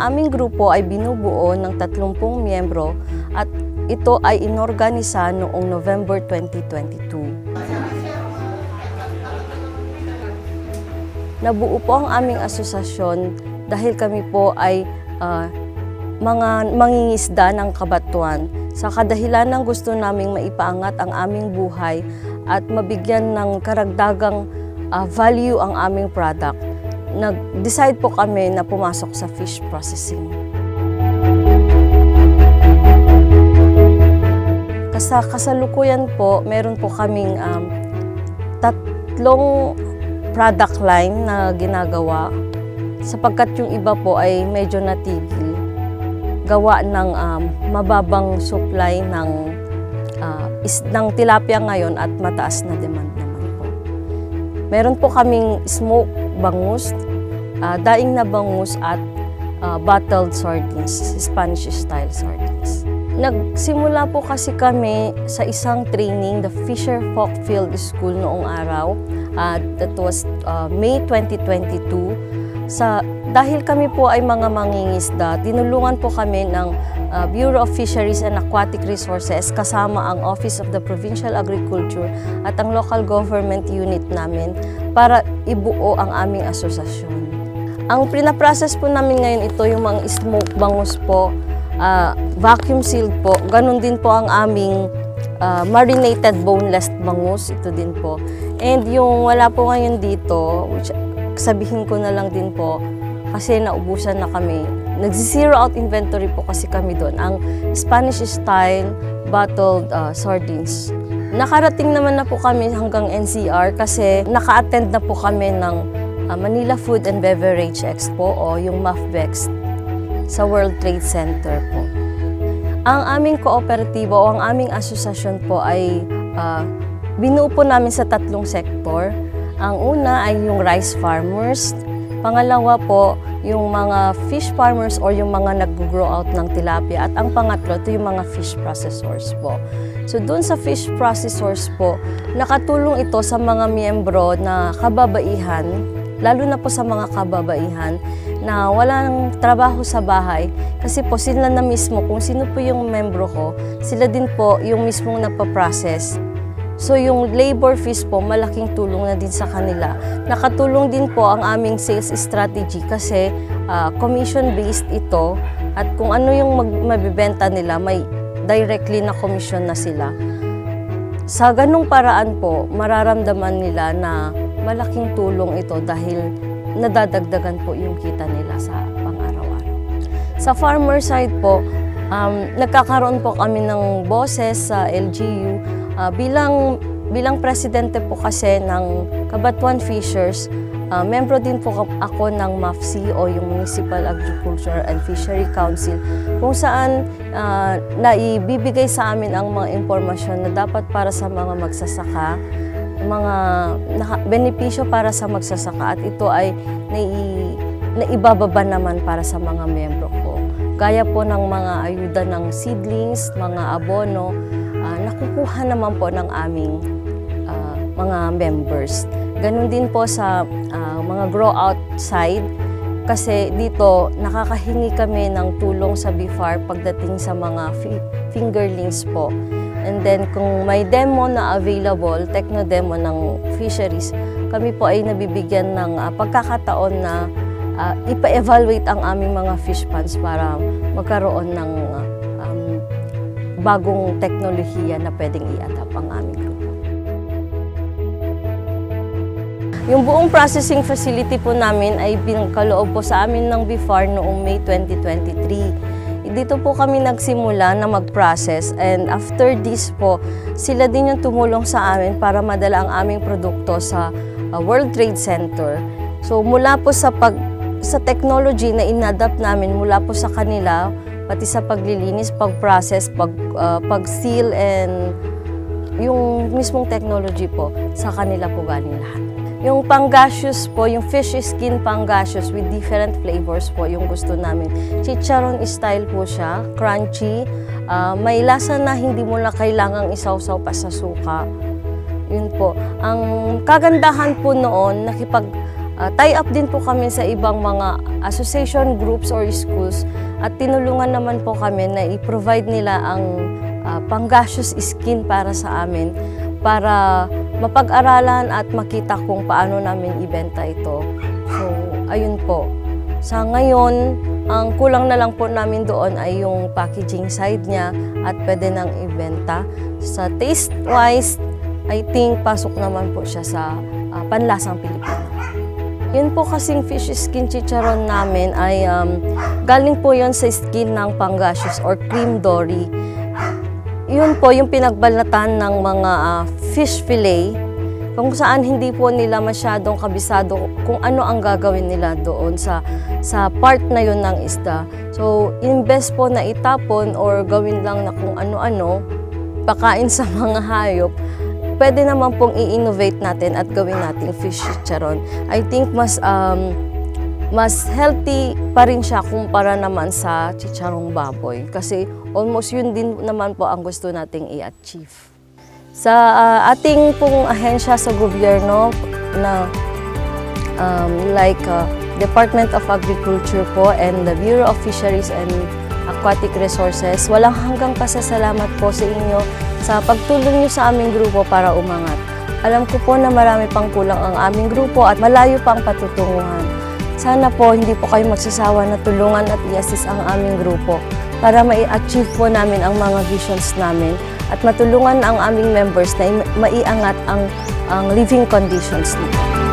aming grupo ay binubuo ng 30 miyembro at ito ay inorganisa noong November 2022. Nabuo po ang aming asosasyon dahil kami po ay mga mangingisda ng Cabanatuan sa kadahilan ng gusto naming maipaangat ang aming buhay at mabigyan ng karagdagang value ang aming product. Nag-decide po kami na pumasok sa fish processing. Sa kasalukuyan po, meron po kaming 3 product line na ginagawa sapagkat yung iba po ay medyo natigil. Gawa ng mababang supply ng tilapia ngayon at mataas na demand naman po. Meron po kaming smoke bangus, daing na bangus at bottled sardines, Spanish style sardines. Nagsimula po kasi kami sa isang training, the Fisher Folk Field School noong araw. That was May 2022. Dahil kami po ay mga mangingisda, tinulungan po kami ng Bureau of Fisheries and Aquatic Resources kasama ang Office of the Provincial Agriculture at ang local government unit namin para ibuo ang aming asosasyon. Ang pinaprocess po namin ngayon ito yung mga smoke bangus po, vacuum sealed po. Ganon din po ang aming marinated boneless bangus, ito din po. And yung wala po ngayon dito, which sabihin ko na lang din po, kasi naubusan na kami. Nagsi-zero out inventory po kasi kami doon, ang Spanish style bottled sardines. Nakarating naman na po kami hanggang NCR kasi naka-attend na po kami ng Manila Food and Beverage Expo o yung MAFBEX sa World Trade Center po. Ang aming kooperatiba o ang aming asosasyon po ay binuo po namin sa 3 sektor. Ang una ay yung rice farmers, pangalawa po yung mga fish farmers or yung mga nag-grow out ng tilapia, at ang pangatlo ito yung mga fish processors po. So doon sa fish processors po, nakatulong ito sa mga miyembro na kababaihan, lalo na po sa mga kababaihan na walang trabaho sa bahay, kasi po sila na mismo, kung sino po yung membro ko, sila din po yung mismong nagpa-process. So yung labor fees po, malaking tulong na din sa kanila. Nakatulong din po ang aming sales strategy kasi commission-based ito, at kung ano yung mabibenta nila, may directly na commission na sila. Sa ganung paraan po, mararamdaman nila na malaking tulong ito dahil nadadagdagan po yung kita nila sa pang-araw-araw. Sa farmer side po, nagkakaroon po kami ng boses sa LGU. Bilang presidente po kasi ng Cabanatuan Fishers, membro din po ako ng MAFC o yung Municipal Agriculture and Fishery Council, kung saan naibibigay sa amin ang mga impormasyon na dapat para sa mga magsasaka, mga benepisyo para sa magsasaka, at ito ay naibababa naman para sa mga membro ko. Gaya po ng mga ayuda ng seedlings, mga abono, nakukuha naman po ng aming mga members. Ganun din po sa mga grow out side, kasi dito nakakahingi kami ng tulong sa BIFAR pagdating sa mga fingerlings po. And then kung may demo na available, techno demo ng fisheries, kami po ay nabibigyan ng pagkakataon na ipa-evaluate ang aming mga fish ponds para magkaroon ng bagong teknolohiya na pwedeng i-adapt ang aming grupo. Yung buong processing facility po namin ay pinagkaloob po sa amin ng BIFAR noong May 2023. Dito po kami nagsimula na mag-process, and after this po, sila din yung tumulong sa amin para madala ang aming produkto sa World Trade Center. So mula po sa technology na inadapt namin mula po sa kanila, pati sa paglilinis, pag-process, pag-seal, and yung mismong technology po, sa kanila po galing lahat. Yung pangasius po, yung fish skin pangasius with different flavors po, yung gusto namin. Chicharon style po siya, crunchy, may lasa na hindi mo na kailangang isawsaw pa sa suka. Yun po. Ang kagandahan po noon, tie up din po kami sa ibang mga association groups or schools at tinulungan naman po kami na i-provide nila ang pang-gaseous skin para sa amin para mapag-aralan at makita kung paano namin ibenta ito. So, ayun po. Sa ngayon, ang kulang na lang po namin doon ay yung packaging side niya at pwede nang ibenta. Sa taste-wise, I think pasok naman po siya sa panlasang Pilipino. Yun po kasing fish skin chicharon namin ay galing po yon sa skin ng pangasius or cream dory. Yun po yung pinagbalatan ng mga fish fillet kung saan hindi po nila masyadong kabisado kung ano ang gagawin nila doon sa part na yun ng isda. So, imbes po na itapon or gawin lang na kung ano-ano, pakain sa mga hayop, pwede naman pong i-innovate natin at gawin nating fish chicharon. I think mas healthy pa rin siya kumpara naman sa chicharong baboy kasi almost yun din naman po ang gusto nating i-achieve. Sa ating pong ahensya sa gobyerno na Department of Agriculture po and the Bureau of Fisheries and Aquatic Resources, walang hanggang pasasalamat po sa inyo sa pagtulong niyo sa aming grupo para umangat. Alam ko po na marami pang kulang ang aming grupo at malayo pang patutunguhan. Sana po hindi po kayo magsasawa na tulungan at i-assist ang aming grupo para ma-achieve po namin ang mga visions namin at matulungan ang aming members na maiangat ang living conditions nila.